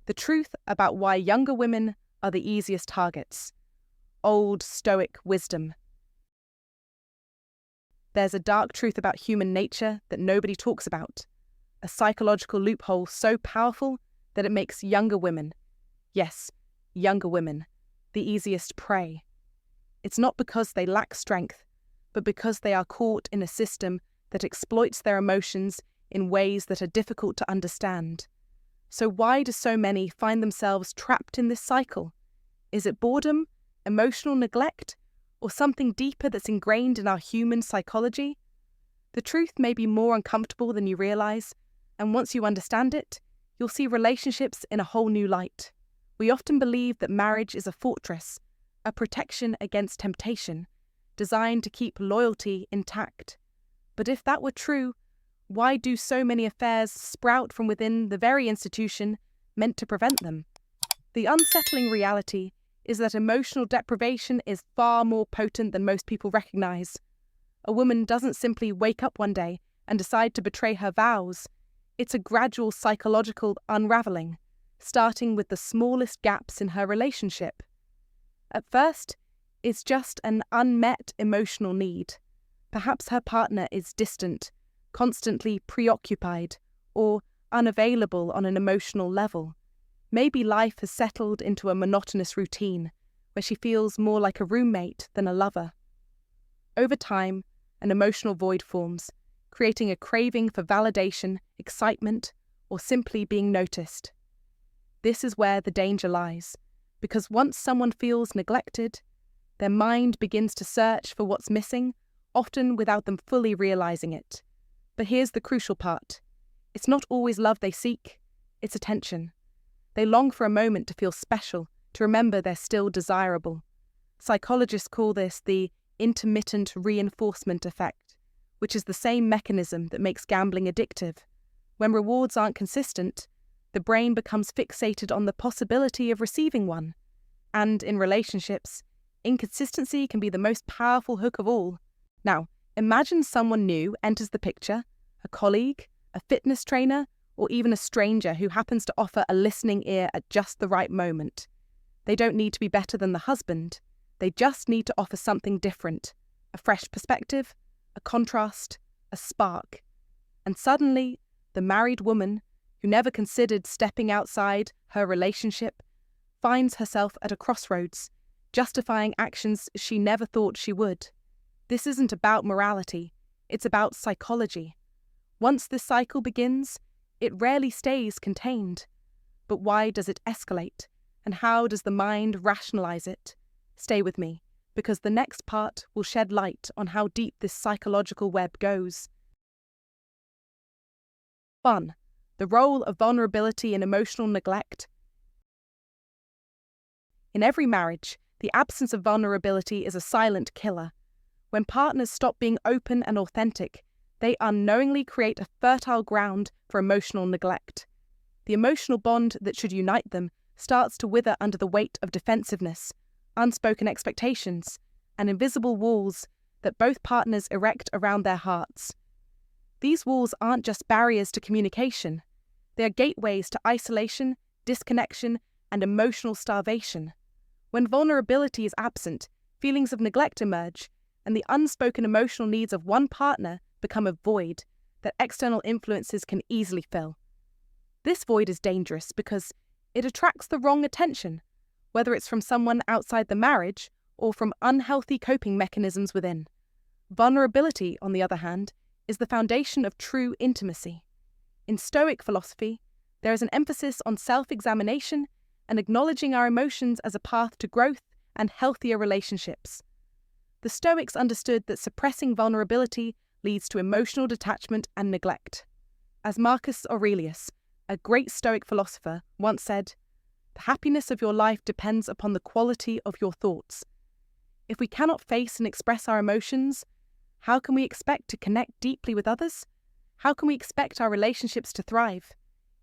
The truth about why younger women are the easiest targets. Old Stoic Wisdom. There's a dark truth about human nature that nobody talks about. A psychological loophole so powerful that it makes younger women, yes, younger women, the easiest prey. It's not because they lack strength, but because they are caught in a system that exploits their emotions in ways that are difficult to understand. So why do so many find themselves trapped in this cycle? Is it boredom, emotional neglect, or something deeper that's ingrained in our human psychology? The truth may be more uncomfortable than you realize, and once you understand it, you'll see relationships in a whole new light. We often believe that marriage is a fortress, a protection against temptation, designed to keep loyalty intact. But if that were true, why do so many affairs sprout from within the very institution meant to prevent them? The unsettling reality is that emotional deprivation is far more potent than most people recognize. A woman doesn't simply wake up one day and decide to betray her vows. It's a gradual psychological unraveling, starting with the smallest gaps in her relationship. At first, it's just an unmet emotional need. Perhaps her partner is distant, constantly preoccupied, or unavailable on an emotional level. Maybe life has settled into a monotonous routine, where she feels more like a roommate than a lover. Over time, an emotional void forms, creating a craving for validation, excitement, or simply being noticed. This is where the danger lies, because once someone feels neglected, their mind begins to search for what's missing, often without them fully realizing it. But here's the crucial part. It's not always love they seek, it's attention. They long for a moment to feel special, to remember they're still desirable. Psychologists call this the intermittent reinforcement effect, which is the same mechanism that makes gambling addictive. When rewards aren't consistent, the brain becomes fixated on the possibility of receiving one. And in relationships, inconsistency can be the most powerful hook of all. Now, imagine someone new enters the picture, a colleague, a fitness trainer, or even a stranger who happens to offer a listening ear at just the right moment. They don't need to be better than the husband. They just need to offer something different, a fresh perspective, a contrast, a spark. And suddenly, the married woman, who never considered stepping outside her relationship, finds herself at a crossroads, justifying actions she never thought she would. This isn't about morality, it's about psychology. Once this cycle begins, it rarely stays contained. But why does it escalate? And how does the mind rationalize it? Stay with me, because the next part will shed light on how deep this psychological web goes. 1. The role of vulnerability in emotional neglect. In every marriage, the absence of vulnerability is a silent killer. When partners stop being open and authentic, they unknowingly create a fertile ground for emotional neglect. The emotional bond that should unite them starts to wither under the weight of defensiveness, unspoken expectations, and invisible walls that both partners erect around their hearts. These walls aren't just barriers to communication. They are gateways to isolation, disconnection, and emotional starvation. When vulnerability is absent, feelings of neglect emerge, and the unspoken emotional needs of one partner become a void that external influences can easily fill. This void is dangerous because it attracts the wrong attention, whether it's from someone outside the marriage or from unhealthy coping mechanisms within. Vulnerability, on the other hand, is the foundation of true intimacy. In Stoic philosophy, there is an emphasis on self-examination and acknowledging our emotions as a path to growth and healthier relationships. The Stoics understood that suppressing vulnerability leads to emotional detachment and neglect. As Marcus Aurelius, a great Stoic philosopher, once said, "The happiness of your life depends upon the quality of your thoughts." If we cannot face and express our emotions, how can we expect to connect deeply with others? How can we expect our relationships to thrive?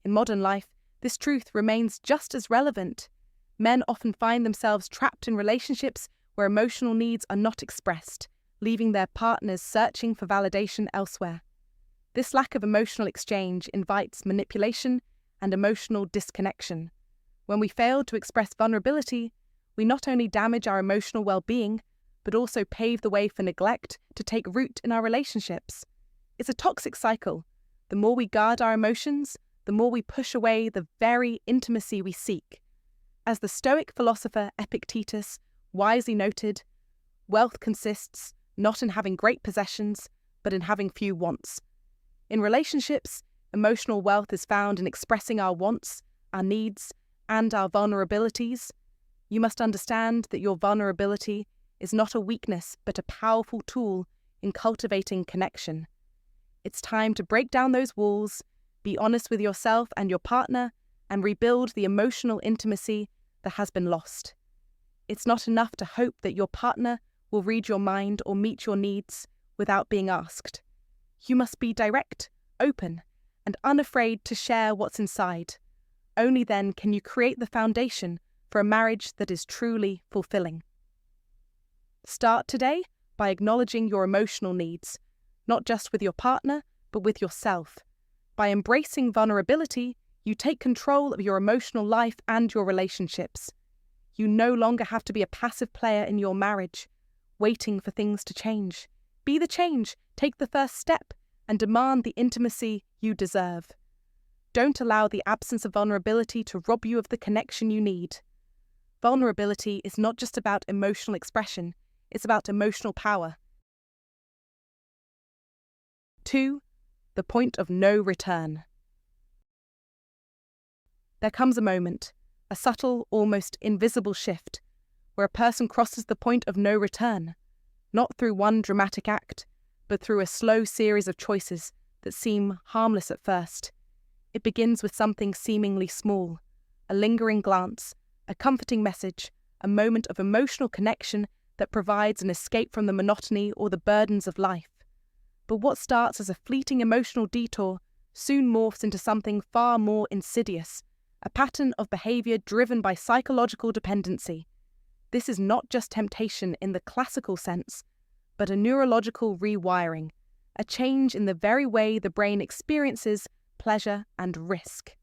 In modern life, this truth remains just as relevant. Men often find themselves trapped in relationships where emotional needs are not expressed, leaving their partners searching for validation elsewhere. This lack of emotional exchange invites manipulation and emotional disconnection. When we fail to express vulnerability, we not only damage our emotional well-being, but also pave the way for neglect to take root in our relationships. It's a toxic cycle. The more we guard our emotions, the more we push away the very intimacy we seek. As the Stoic philosopher Epictetus wisely noted, wealth consists not in having great possessions, but in having few wants. In relationships, emotional wealth is found in expressing our wants, our needs, and our vulnerabilities. You must understand that your vulnerability is not a weakness, but a powerful tool in cultivating connection. It's time to break down those walls, be honest with yourself and your partner, and rebuild the emotional intimacy that has been lost. It's not enough to hope that your partner will read your mind or meet your needs without being asked. You must be direct, open, and unafraid to share what's inside. Only then can you create the foundation for a marriage that is truly fulfilling. Start today by acknowledging your emotional needs, not just with your partner, but with yourself. By embracing vulnerability, you take control of your emotional life and your relationships. You no longer have to be a passive player in your marriage, waiting for things to change. Be the change, take the first step, and demand the intimacy you deserve. Don't allow the absence of vulnerability to rob you of the connection you need. Vulnerability is not just about emotional expression, it's about emotional power. 2. The point of no return. There comes a moment, a subtle, almost invisible shift, where a person crosses the point of no return, not through one dramatic act, but through a slow series of choices that seem harmless at first. It begins with something seemingly small, a lingering glance, a comforting message, a moment of emotional connection that provides an escape from the monotony or the burdens of life. But what starts as a fleeting emotional detour soon morphs into something far more insidious, a pattern of behavior driven by psychological dependency. This is not just temptation in the classical sense, but a neurological rewiring, a change in the very way the brain experiences pleasure and risk.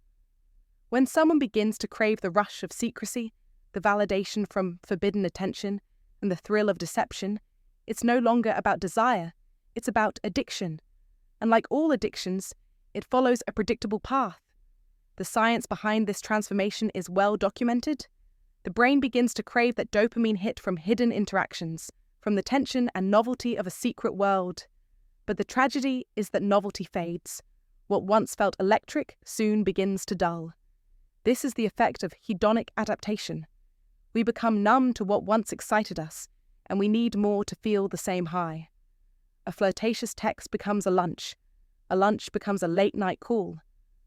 When someone begins to crave the rush of secrecy, the validation from forbidden attention, and the thrill of deception, it's no longer about desire, it's about addiction. And like all addictions, it follows a predictable path. The science behind this transformation is well documented. The brain begins to crave that dopamine hit from hidden interactions, from the tension and novelty of a secret world. But the tragedy is that novelty fades. What once felt electric soon begins to dull. This is the effect of hedonic adaptation. We become numb to what once excited us, and we need more to feel the same high. A flirtatious text becomes a lunch becomes a late-night call.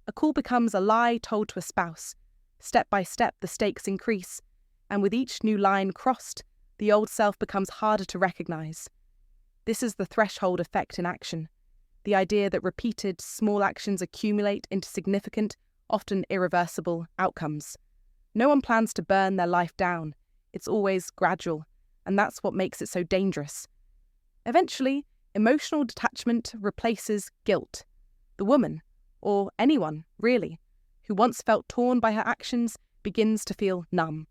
A call becomes a lie told to a spouse. Step by step, the stakes increase, and with each new line crossed, the old self becomes harder to recognize. This is the threshold effect in action, the idea that repeated small actions accumulate into significant, often irreversible outcomes. No one plans to burn their life down. It's always gradual, and that's what makes it so dangerous. Eventually, emotional detachment replaces guilt. The woman, or anyone, really, who once felt torn by her actions begins to feel numb.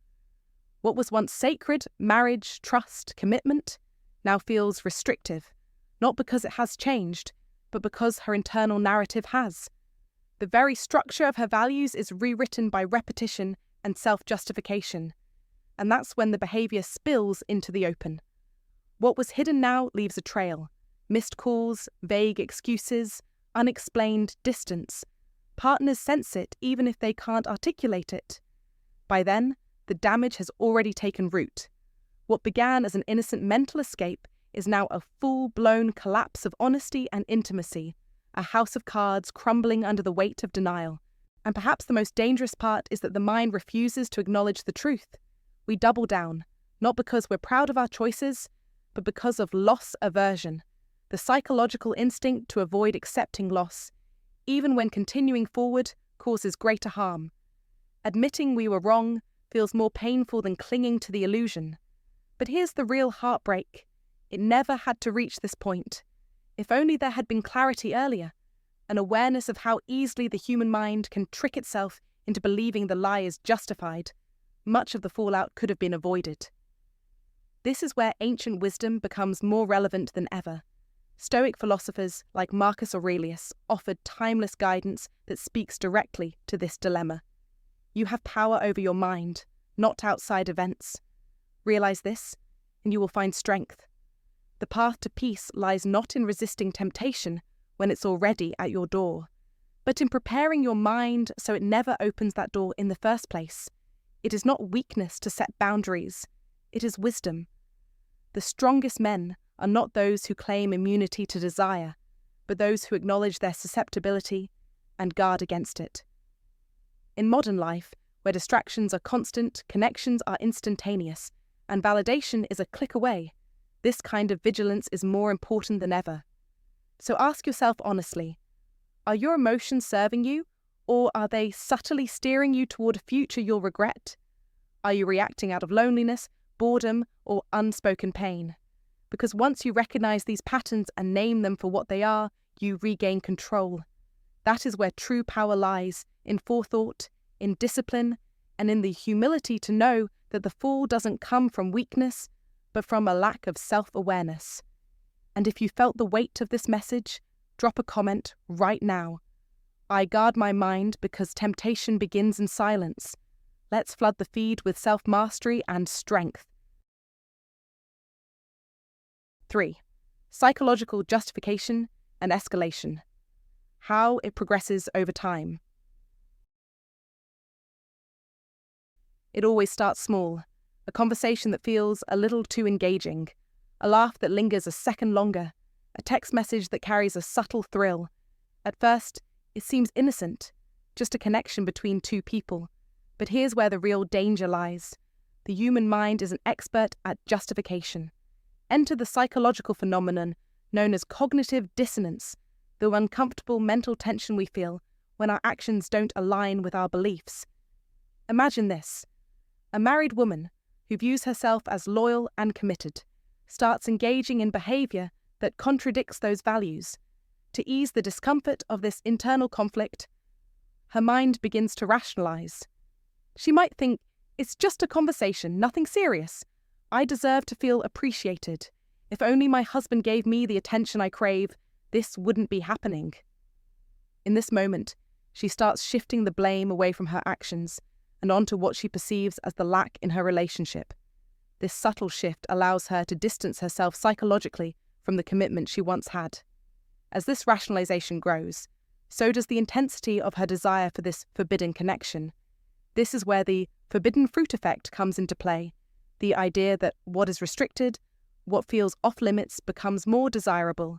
What was once sacred, marriage, trust, commitment, now feels restrictive, not because it has changed, but because her internal narrative has. The very structure of her values is rewritten by repetition and self-justification, and that's when the behaviour spills into the open. What was hidden now leaves a trail. Missed calls, vague excuses, unexplained distance. Partners sense it even if they can't articulate it. By then, the damage has already taken root. What began as an innocent mental escape is now a full-blown collapse of honesty and intimacy, a house of cards crumbling under the weight of denial. And perhaps the most dangerous part is that the mind refuses to acknowledge the truth. We double down, not because we're proud of our choices, but because of loss aversion, the psychological instinct to avoid accepting loss, even when continuing forward causes greater harm. Admitting we were wrong feels more painful than clinging to the illusion. But here's the real heartbreak. It never had to reach this point. If only there had been clarity earlier, an awareness of how easily the human mind can trick itself into believing the lie is justified, much of the fallout could have been avoided. This is where ancient wisdom becomes more relevant than ever. Stoic philosophers like Marcus Aurelius offered timeless guidance that speaks directly to this dilemma. You have power over your mind, not outside events. Realize this, and you will find strength. The path to peace lies not in resisting temptation when it's already at your door, but in preparing your mind so it never opens that door in the first place. It is not weakness to set boundaries, it is wisdom. The strongest men are not those who claim immunity to desire, but those who acknowledge their susceptibility and guard against it. In modern life, where distractions are constant, connections are instantaneous, and validation is a click away, this kind of vigilance is more important than ever. So ask yourself honestly, are your emotions serving you, or are they subtly steering you toward a future you'll regret? Are you reacting out of loneliness, boredom, or unspoken pain? Because once you recognize these patterns and name them for what they are, you regain control. That is where true power lies, in forethought, in discipline, and in the humility to know that the fall doesn't come from weakness, but from a lack of self-awareness. And if you felt the weight of this message, drop a comment right now. I guard my mind because temptation begins in silence. Let's flood the feed with self-mastery and strength. 3. Psychological justification and escalation. How it progresses over time. It always starts small, a conversation that feels a little too engaging, a laugh that lingers a second longer, a text message that carries a subtle thrill. At first, it seems innocent, just a connection between two people. But here's where the real danger lies. The human mind is an expert at justification. Enter the psychological phenomenon known as cognitive dissonance, the uncomfortable mental tension we feel when our actions don't align with our beliefs. Imagine this. A married woman who views herself as loyal and committed starts engaging in behavior that contradicts those values. To ease the discomfort of this internal conflict, her mind begins to rationalize. She might think, it's just a conversation, nothing serious. I deserve to feel appreciated. If only my husband gave me the attention I crave, this wouldn't be happening. In this moment, she starts shifting the blame away from her actions and onto what she perceives as the lack in her relationship. This subtle shift allows her to distance herself psychologically from the commitment she once had. As this rationalization grows, so does the intensity of her desire for this forbidden connection. This is where the forbidden fruit effect comes into play. The idea that what is restricted, what feels off-limits, becomes more desirable.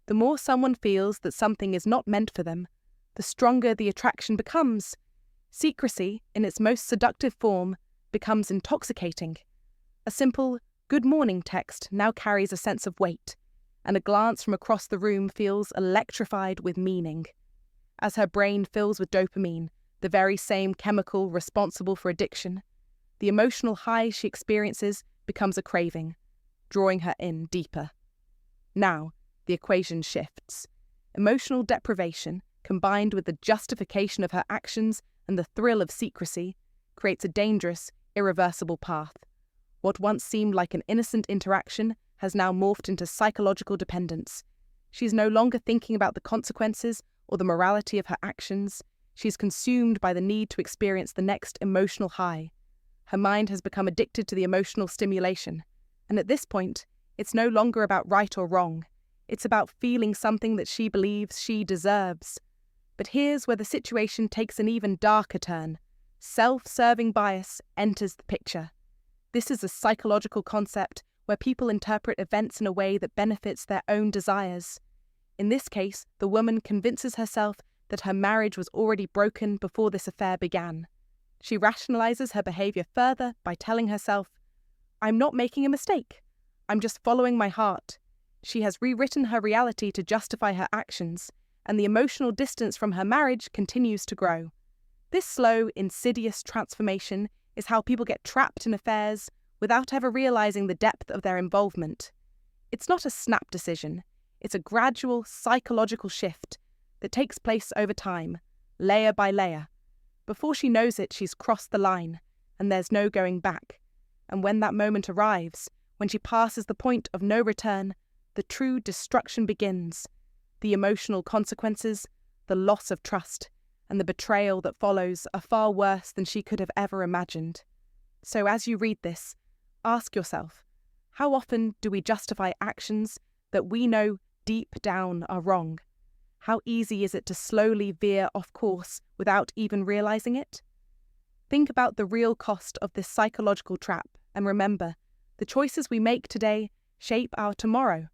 The more someone feels that something is not meant for them, the stronger the attraction becomes. Secrecy, in its most seductive form, becomes intoxicating. A simple, good morning text now carries a sense of weight, and a glance from across the room feels electrified with meaning. As her brain fills with dopamine, the very same chemical responsible for addiction, the emotional high she experiences becomes a craving, drawing her in deeper. Now, the equation shifts. Emotional deprivation, combined with the justification of her actions and the thrill of secrecy, creates a dangerous, irreversible path. What once seemed like an innocent interaction has now morphed into psychological dependence. She's no longer thinking about the consequences or the morality of her actions. She's consumed by the need to experience the next emotional high. Her mind has become addicted to the emotional stimulation, and at this point, it's no longer about right or wrong. It's about feeling something that she believes she deserves. But here's where the situation takes an even darker turn. Self-serving bias enters the picture. This is a psychological concept where people interpret events in a way that benefits their own desires. In this case, the woman convinces herself that her marriage was already broken before this affair began. She rationalizes her behavior further by telling herself, I'm not making a mistake. I'm just following my heart. She has rewritten her reality to justify her actions, and the emotional distance from her marriage continues to grow. This slow, insidious transformation is how people get trapped in affairs without ever realizing the depth of their involvement. It's not a snap decision. It's a gradual psychological shift that takes place over time, layer by layer. Before she knows it, she's crossed the line, and there's no going back. And when that moment arrives, when she passes the point of no return, the true destruction begins. The emotional consequences, the loss of trust, and the betrayal that follows are far worse than she could have ever imagined. So as you read this, ask yourself, how often do we justify actions that we know deep down are wrong? How easy is it to slowly veer off course without even realizing it? Think about the real cost of this psychological trap, and remember, the choices we make today shape our tomorrow.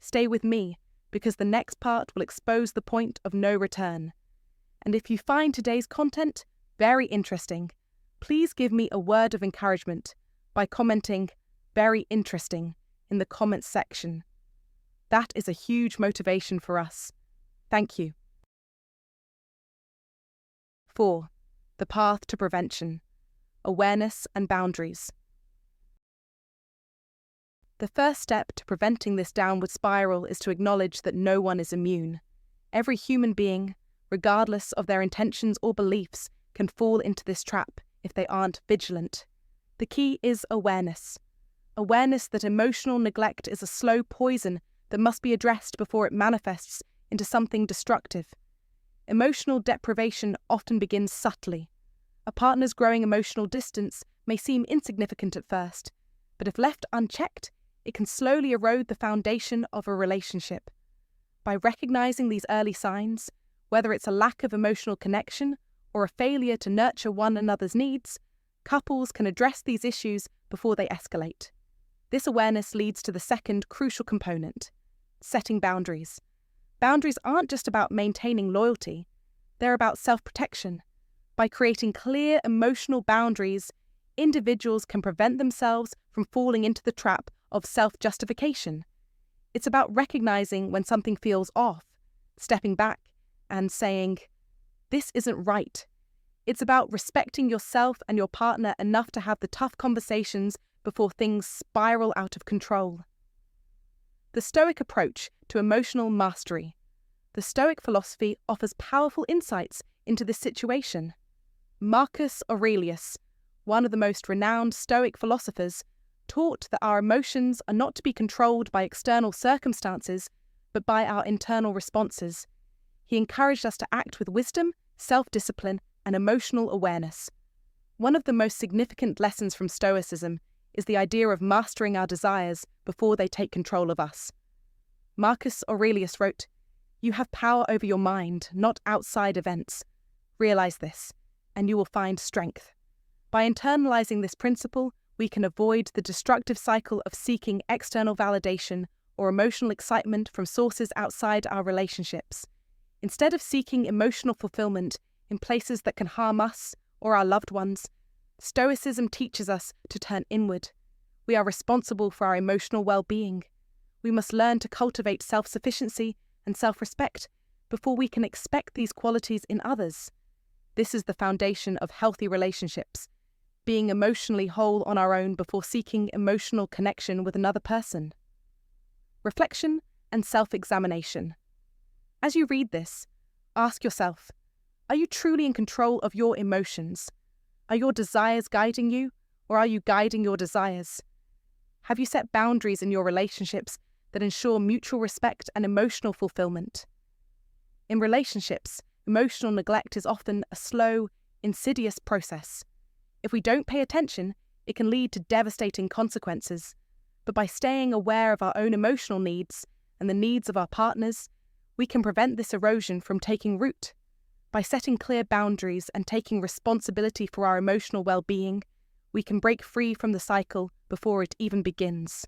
Stay with me, because the next part will expose the point of no return. And if you find today's content very interesting, please give me a word of encouragement by commenting "very interesting" in the comments section. That is a huge motivation for us. Thank you. 4. The path to prevention. Awareness and boundaries. The first step to preventing this downward spiral is to acknowledge that no one is immune. Every human being, regardless of their intentions or beliefs, can fall into this trap if they aren't vigilant. The key is awareness. Awareness that emotional neglect is a slow poison that must be addressed before it manifests into something destructive. Emotional deprivation often begins subtly. A partner's growing emotional distance may seem insignificant at first, but if left unchecked, it can slowly erode the foundation of a relationship. By recognizing these early signs, whether it's a lack of emotional connection or a failure to nurture one another's needs, couples can address these issues before they escalate. This awareness leads to the second crucial component: setting boundaries. Boundaries aren't just about maintaining loyalty, they're about self-protection. By creating clear emotional boundaries, individuals can prevent themselves from falling into the trap of self-justification. It's about recognizing when something feels off, stepping back, and saying, "This isn't right." It's about respecting yourself and your partner enough to have the tough conversations before things spiral out of control. The Stoic approach to emotional mastery. The Stoic philosophy offers powerful insights into this situation. Marcus Aurelius, one of the most renowned Stoic philosophers, taught that our emotions are not to be controlled by external circumstances, but by our internal responses. He encouraged us to act with wisdom, self-discipline, and emotional awareness. One of the most significant lessons from Stoicism is the idea of mastering our desires before they take control of us. Marcus Aurelius wrote, "You have power over your mind, not outside events. Realize this, and you will find strength." By internalizing this principle, we can avoid the destructive cycle of seeking external validation or emotional excitement from sources outside our relationships. Instead of seeking emotional fulfillment in places that can harm us or our loved ones, Stoicism teaches us to turn inward. We are responsible for our emotional well-being. We must learn to cultivate self-sufficiency and self-respect before we can expect these qualities in others. This is the foundation of healthy relationships, being emotionally whole on our own before seeking emotional connection with another person. Reflection and self-examination. As you read this, ask yourself, are you truly in control of your emotions? Are your desires guiding you, or are you guiding your desires? Have you set boundaries in your relationships that ensure mutual respect and emotional fulfillment? In relationships, emotional neglect is often a slow, insidious process. If we don't pay attention, it can lead to devastating consequences. But by staying aware of our own emotional needs and the needs of our partners, we can prevent this erosion from taking root. By setting clear boundaries and taking responsibility for our emotional well-being, we can break free from the cycle before it even begins.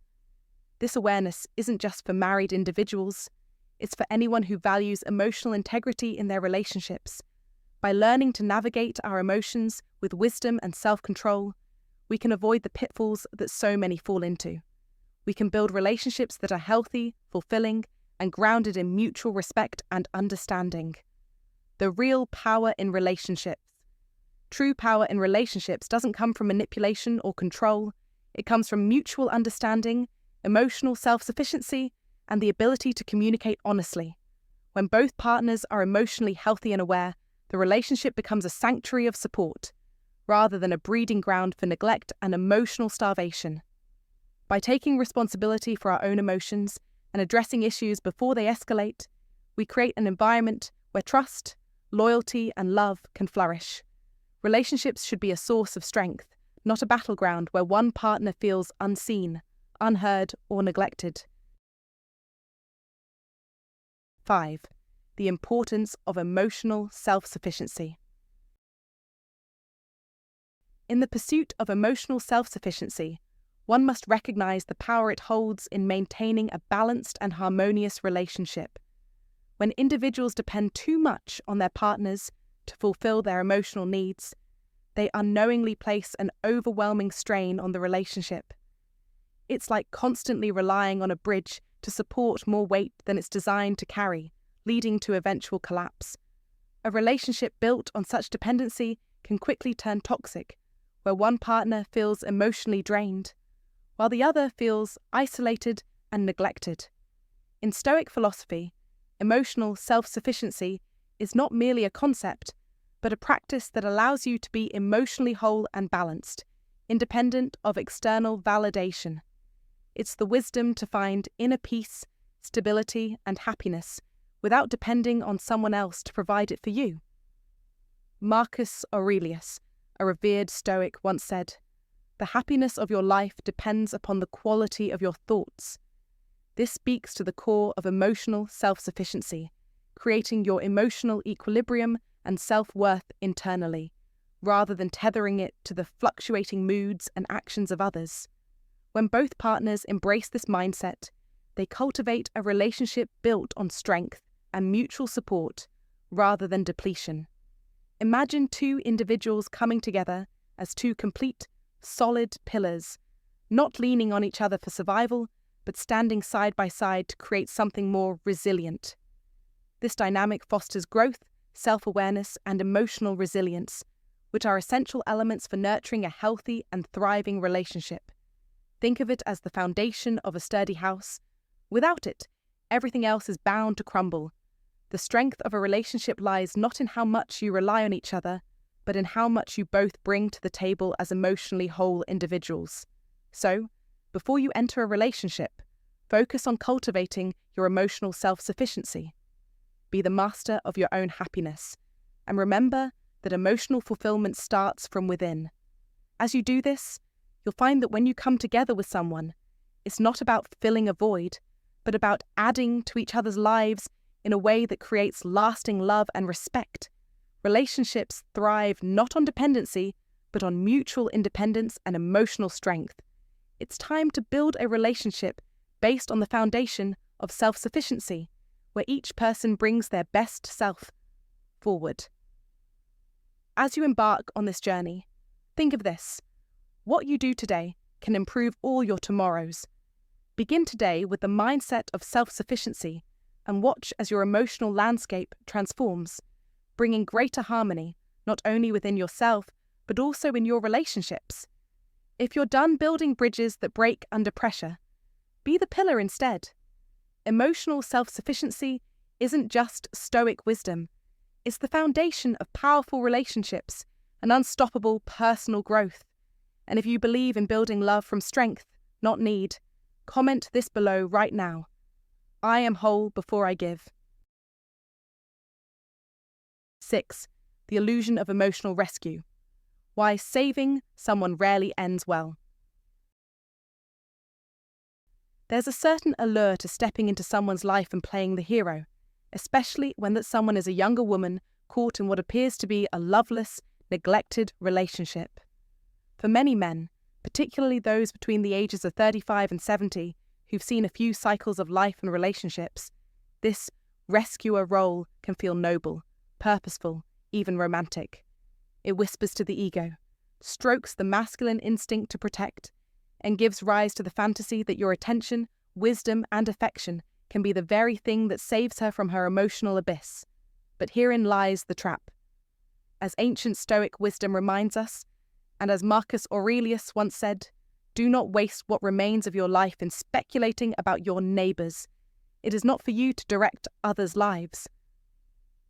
This awareness isn't just for married individuals, it's for anyone who values emotional integrity in their relationships. By learning to navigate our emotions with wisdom and self-control, we can avoid the pitfalls that so many fall into. We can build relationships that are healthy, fulfilling, and grounded in mutual respect and understanding. The real power in relationships. True power in relationships doesn't come from manipulation or control. It comes from mutual understanding, emotional self-sufficiency, and the ability to communicate honestly. When both partners are emotionally healthy and aware, the relationship becomes a sanctuary of support, rather than a breeding ground for neglect and emotional starvation. By taking responsibility for our own emotions and addressing issues before they escalate, we create an environment where trust, loyalty, and love can flourish. Relationships should be a source of strength, not a battleground where one partner feels unseen, unheard, or neglected. 5. The importance of emotional self-sufficiency. In the pursuit of emotional self-sufficiency, one must recognize the power it holds in maintaining a balanced and harmonious relationship. When individuals depend too much on their partners to fulfill their emotional needs, they unknowingly place an overwhelming strain on the relationship. It's like constantly relying on a bridge to support more weight than it's designed to carry, leading to eventual collapse. A relationship built on such dependency can quickly turn toxic, where one partner feels emotionally drained, while the other feels isolated and neglected. In Stoic philosophy, emotional self-sufficiency is not merely a concept, but a practice that allows you to be emotionally whole and balanced, independent of external validation. It's the wisdom to find inner peace, stability, and happiness without depending on someone else to provide it for you. Marcus Aurelius, a revered Stoic, once said, "The happiness of your life depends upon the quality of your thoughts." This speaks to the core of emotional self-sufficiency, creating your emotional equilibrium and self-worth internally, rather than tethering it to the fluctuating moods and actions of others. When both partners embrace this mindset, they cultivate a relationship built on strength and mutual support rather than depletion. Imagine two individuals coming together as two complete, solid pillars, not leaning on each other for survival, but standing side by side to create something more resilient. This dynamic fosters growth, self-awareness, and emotional resilience, which are essential elements for nurturing a healthy and thriving relationship. Think of it as the foundation of a sturdy house. Without it, everything else is bound to crumble. The strength of a relationship lies not in how much you rely on each other, but in how much you both bring to the table as emotionally whole individuals. So, before you enter a relationship, focus on cultivating your emotional self-sufficiency. Be the master of your own happiness, and remember that emotional fulfillment starts from within. As you do this, you'll find that when you come together with someone, it's not about filling a void, but about adding to each other's lives in a way that creates lasting love and respect. Relationships thrive not on dependency, but on mutual independence and emotional strength. It's time to build a relationship based on the foundation of self-sufficiency, where each person brings their best self forward. As you embark on this journey, think of this. What you do today can improve all your tomorrows. Begin today with the mindset of self-sufficiency and watch as your emotional landscape transforms, bringing greater harmony not only within yourself, but also in your relationships. If you're done building bridges that break under pressure, be the pillar instead. Emotional self-sufficiency isn't just Stoic wisdom. It's the foundation of powerful relationships and unstoppable personal growth. And if you believe in building love from strength, not need, comment this below right now. I am whole before I give. 6. The illusion of emotional rescue. Why saving someone rarely ends well. There's a certain allure to stepping into someone's life and playing the hero, especially when that someone is a younger woman caught in what appears to be a loveless, neglected relationship. For many men, particularly those between the ages of 35 and 70, who've seen a few cycles of life and relationships, this rescuer role can feel noble, purposeful, even romantic. It whispers to the ego, strokes the masculine instinct to protect, and gives rise to the fantasy that your attention, wisdom, and affection can be the very thing that saves her from her emotional abyss. But herein lies the trap. As ancient Stoic wisdom reminds us, and as Marcus Aurelius once said, do not waste what remains of your life in speculating about your neighbours. It is not for you to direct others' lives.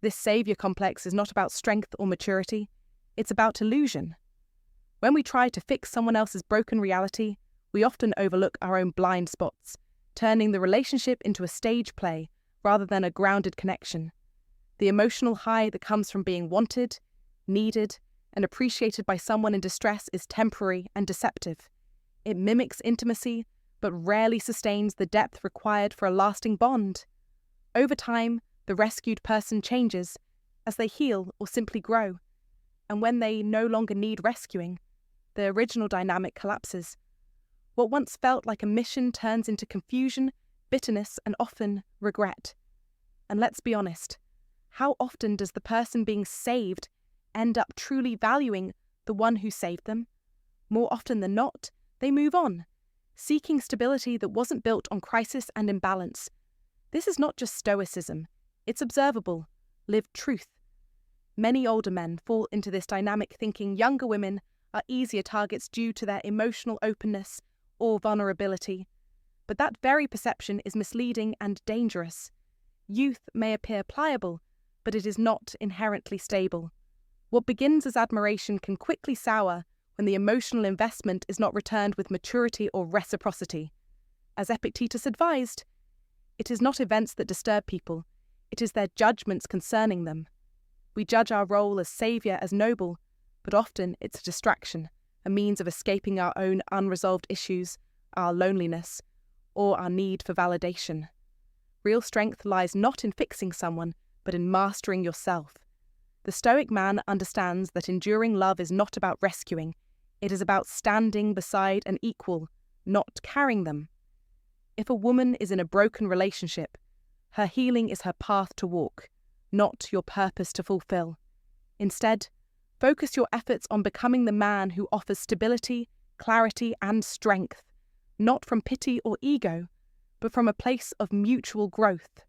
This savior complex is not about strength or maturity, it's about illusion. When we try to fix someone else's broken reality, we often overlook our own blind spots, turning the relationship into a stage play rather than a grounded connection. The emotional high that comes from being wanted, needed, and appreciated by someone in distress is temporary and deceptive. It mimics intimacy, but rarely sustains the depth required for a lasting bond. Over time, the rescued person changes as they heal or simply grow, and when they no longer need rescuing, the original dynamic collapses. What once felt like a mission turns into confusion, bitterness, and often regret. And let's be honest, how often does the person being saved end up truly valuing the one who saved them? More often than not, they move on, seeking stability that wasn't built on crisis and imbalance. This is not just stoicism, it's observable, lived truth. Many older men fall into this dynamic thinking younger women are easier targets due to their emotional openness or vulnerability. But that very perception is misleading and dangerous. Youth may appear pliable, but it is not inherently stable. What begins as admiration can quickly sour when the emotional investment is not returned with maturity or reciprocity. As Epictetus advised, it is not events that disturb people, it is their judgments concerning them. We judge our role as saviour as noble, but often it's a distraction, a means of escaping our own unresolved issues, our loneliness, or our need for validation. Real strength lies not in fixing someone, but in mastering yourself. The Stoic man understands that enduring love is not about rescuing, it is about standing beside an equal, not carrying them. If a woman is in a broken relationship, her healing is her path to walk, not your purpose to fulfill. Instead, focus your efforts on becoming the man who offers stability, clarity, and strength, not from pity or ego, but from a place of mutual growth.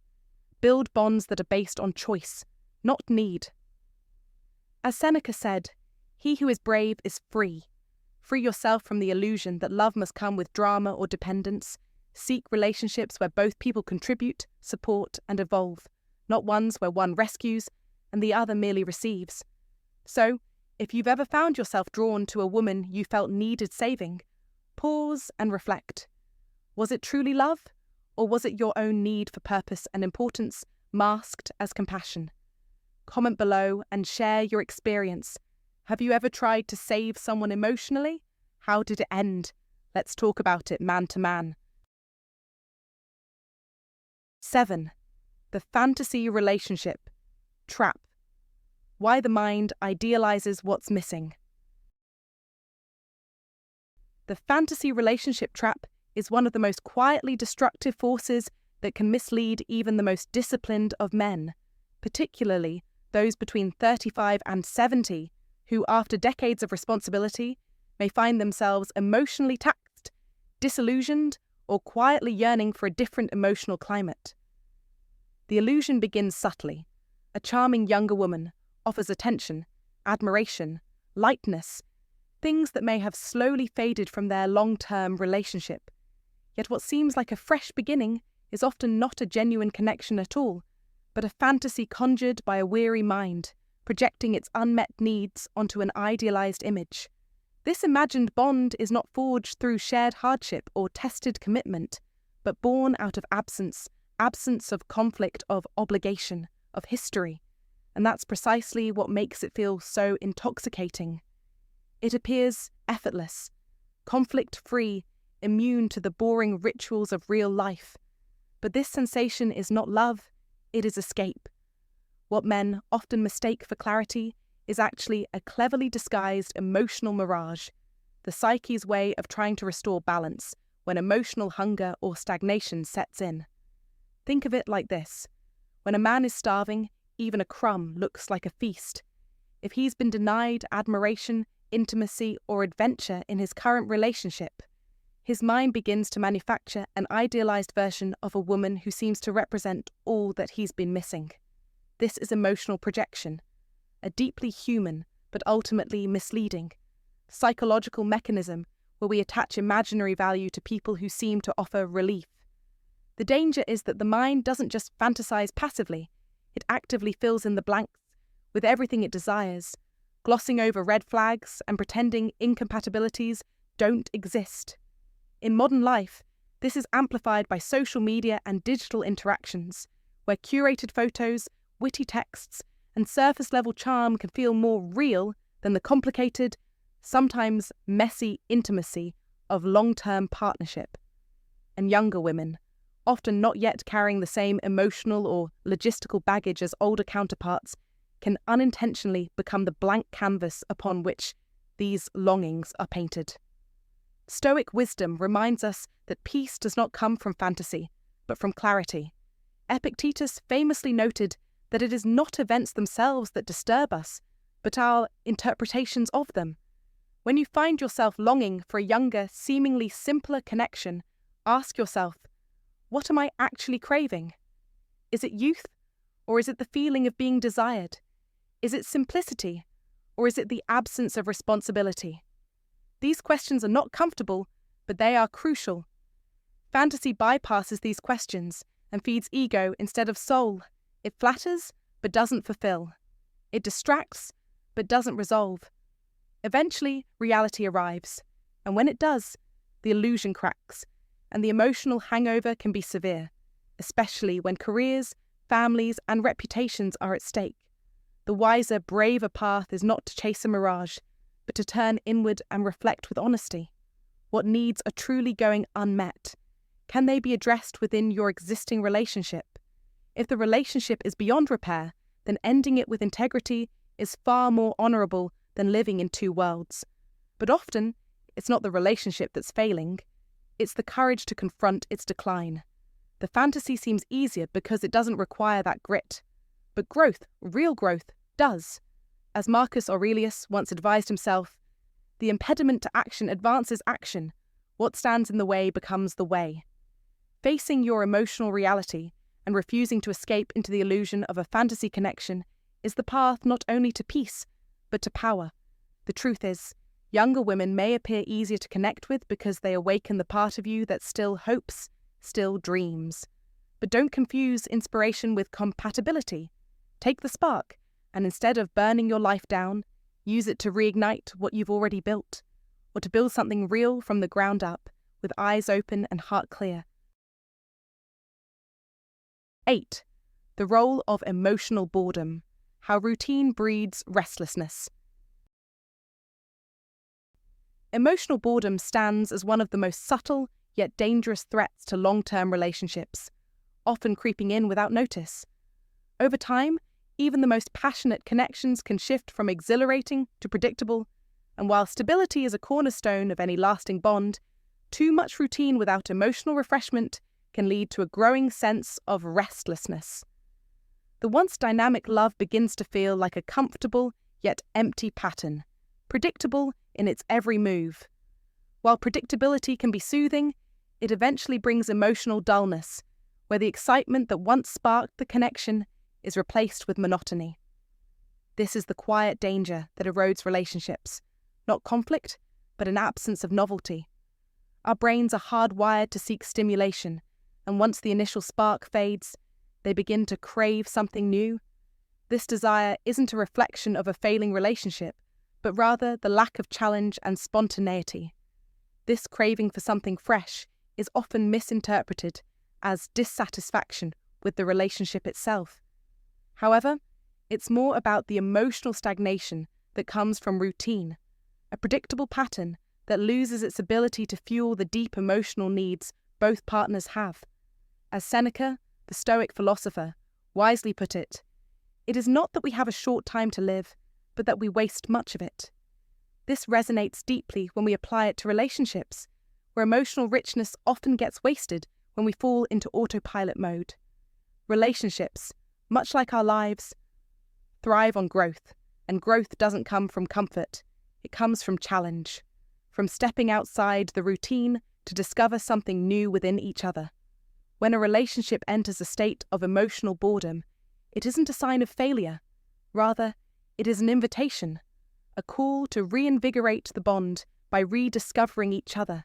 Build bonds that are based on choice, not need. As Seneca said, "He who is brave is free." Free yourself from the illusion that love must come with drama or dependence. Seek relationships where both people contribute, support, and evolve, not ones where one rescues and the other merely receives. So, if you've ever found yourself drawn to a woman you felt needed saving, pause and reflect. Was it truly love, or was it your own need for purpose and importance masked as compassion? Comment below and share your experience. Have you ever tried to save someone emotionally? How did it end? Let's talk about it man to man. 7. The fantasy relationship trap. Why the mind idealizes what's missing. The fantasy relationship trap is one of the most quietly destructive forces that can mislead even the most disciplined of men, particularly those between 35 and 70, who, after decades of responsibility, may find themselves emotionally taxed, disillusioned, or quietly yearning for a different emotional climate. The illusion begins subtly. A charming younger woman offers attention, admiration, lightness, things that may have slowly faded from their long-term relationship. Yet what seems like a fresh beginning is often not a genuine connection at all, but a fantasy conjured by a weary mind, projecting its unmet needs onto an idealized image. This imagined bond is not forged through shared hardship or tested commitment, but born out of absence of conflict, of obligation, of history. And that's precisely what makes it feel so intoxicating. It appears effortless, conflict-free, immune to the boring rituals of real life. But this sensation is not love, it is escape. What men often mistake for clarity is actually a cleverly disguised emotional mirage, the psyche's way of trying to restore balance when emotional hunger or stagnation sets in. Think of it like this. When a man is starving, even a crumb looks like a feast. If he's been denied admiration, intimacy, or adventure in his current relationship, his mind begins to manufacture an idealized version of a woman who seems to represent all that he's been missing. This is emotional projection, a deeply human, but ultimately misleading, psychological mechanism where we attach imaginary value to people who seem to offer relief. The danger is that the mind doesn't just fantasize passively, It actively fills in the blanks with everything it desires, glossing over red flags and pretending incompatibilities don't exist. In modern life, this is amplified by social media and digital interactions, where curated photos, witty texts, and surface-level charm can feel more real than the complicated, sometimes messy intimacy of long-term partnership. And younger women, often not yet carrying the same emotional or logistical baggage as older counterparts, can unintentionally become the blank canvas upon which these longings are painted. Stoic wisdom reminds us that peace does not come from fantasy, but from clarity. Epictetus famously noted that it is not events themselves that disturb us, but our interpretations of them. When you find yourself longing for a younger, seemingly simpler connection, ask yourself, what am I actually craving? Is it youth, or is it the feeling of being desired? Is it simplicity, or is it the absence of responsibility? These questions are not comfortable, but they are crucial. Fantasy bypasses these questions and feeds ego instead of soul. It flatters, but doesn't fulfill. It distracts, but doesn't resolve. Eventually, reality arrives, and when it does, the illusion cracks, and the emotional hangover can be severe, especially when careers, families, and reputations are at stake. The wiser, braver path is not to chase a mirage, but to turn inward and reflect with honesty. What needs are truly going unmet? Can they be addressed within your existing relationship? If the relationship is beyond repair, then ending it with integrity is far more honourable than living in two worlds. But often, it's not the relationship that's failing, it's the courage to confront its decline. The fantasy seems easier because it doesn't require that grit. But growth, real growth, does. As Marcus Aurelius once advised himself, the impediment to action advances action. What stands in the way becomes the way. Facing your emotional reality and refusing to escape into the illusion of a fantasy connection is the path not only to peace, but to power. The truth is, younger women may appear easier to connect with because they awaken the part of you that still hopes, still dreams. But don't confuse inspiration with compatibility. Take the spark, and instead of burning your life down, use it to reignite what you've already built, or to build something real from the ground up, with eyes open and heart clear. 8. The role of emotional boredom. How routine breeds restlessness. Emotional boredom stands as one of the most subtle yet dangerous threats to long-term relationships, often creeping in without notice. Over time, even the most passionate connections can shift from exhilarating to predictable, and while stability is a cornerstone of any lasting bond, too much routine without emotional refreshment can lead to a growing sense of restlessness. The once dynamic love begins to feel like a comfortable yet empty pattern, predictable in its every move. While predictability can be soothing, it eventually brings emotional dullness, where the excitement that once sparked the connection is replaced with monotony. This is the quiet danger that erodes relationships, not conflict, but an absence of novelty. Our brains are hardwired to seek stimulation, and once the initial spark fades, they begin to crave something new. This desire isn't a reflection of a failing relationship, but rather the lack of challenge and spontaneity. This craving for something fresh is often misinterpreted as dissatisfaction with the relationship itself. However, it's more about the emotional stagnation that comes from routine, a predictable pattern that loses its ability to fuel the deep emotional needs both partners have. As Seneca, the Stoic philosopher, wisely put it, it is not that we have a short time to live, but that we waste much of it. This resonates deeply when we apply it to relationships, where emotional richness often gets wasted when we fall into autopilot mode. Relationships, much like our lives, thrive on growth, and growth doesn't come from comfort, it comes from challenge, from stepping outside the routine to discover something new within each other. When a relationship enters a state of emotional boredom, it isn't a sign of failure. Rather, it is an invitation, a call to reinvigorate the bond by rediscovering each other.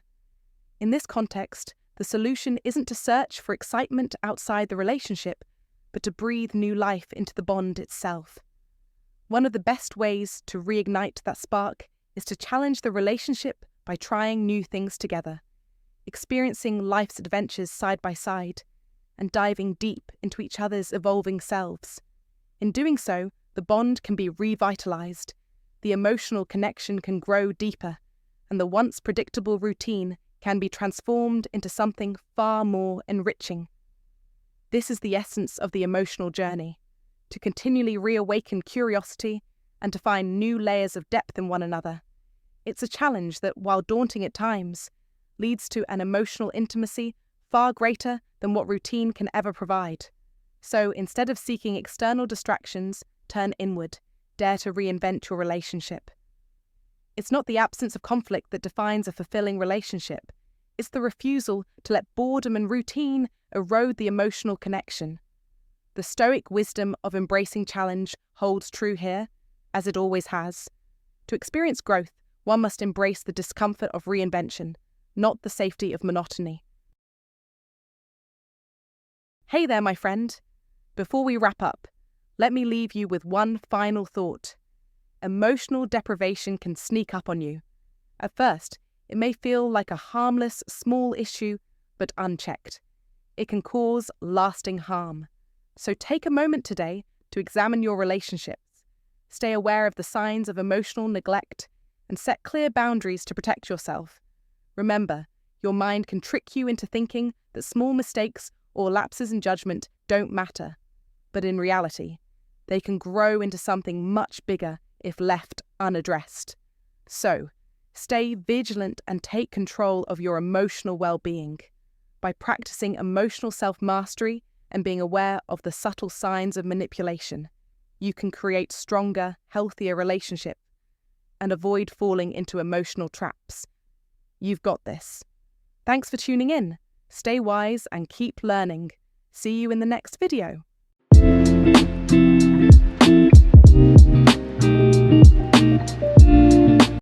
In this context, the solution isn't to search for excitement outside the relationship, but to breathe new life into the bond itself. One of the best ways to reignite that spark is to challenge the relationship by trying new things together, experiencing life's adventures side by side, and diving deep into each other's evolving selves. In doing so, the bond can be revitalized, the emotional connection can grow deeper, and the once predictable routine can be transformed into something far more enriching. This is the essence of the emotional journey, to continually reawaken curiosity and to find new layers of depth in one another. It's a challenge that, while daunting at times, leads to an emotional intimacy far greater than what routine can ever provide. So instead of seeking external distractions, turn inward, dare to reinvent your relationship. It's not the absence of conflict that defines a fulfilling relationship. It's the refusal to let boredom and routine erode the emotional connection. The Stoic wisdom of embracing challenge holds true here, as it always has. To experience growth, one must embrace the discomfort of reinvention, not the safety of monotony. Hey there, my friend. Before we wrap up, let me leave you with one final thought. Emotional deprivation can sneak up on you. At first, it may feel like a harmless, small issue, but unchecked, it can cause lasting harm. So take a moment today to examine your relationships, stay aware of the signs of emotional neglect, and set clear boundaries to protect yourself. Remember, your mind can trick you into thinking that small mistakes or lapses in judgment don't matter, but in reality, they can grow into something much bigger if left unaddressed. So, stay vigilant and take control of your emotional well-being. By practicing emotional self-mastery and being aware of the subtle signs of manipulation, you can create stronger, healthier relationships and avoid falling into emotional traps. You've got this. Thanks for tuning in. Stay wise and keep learning. See you in the next video.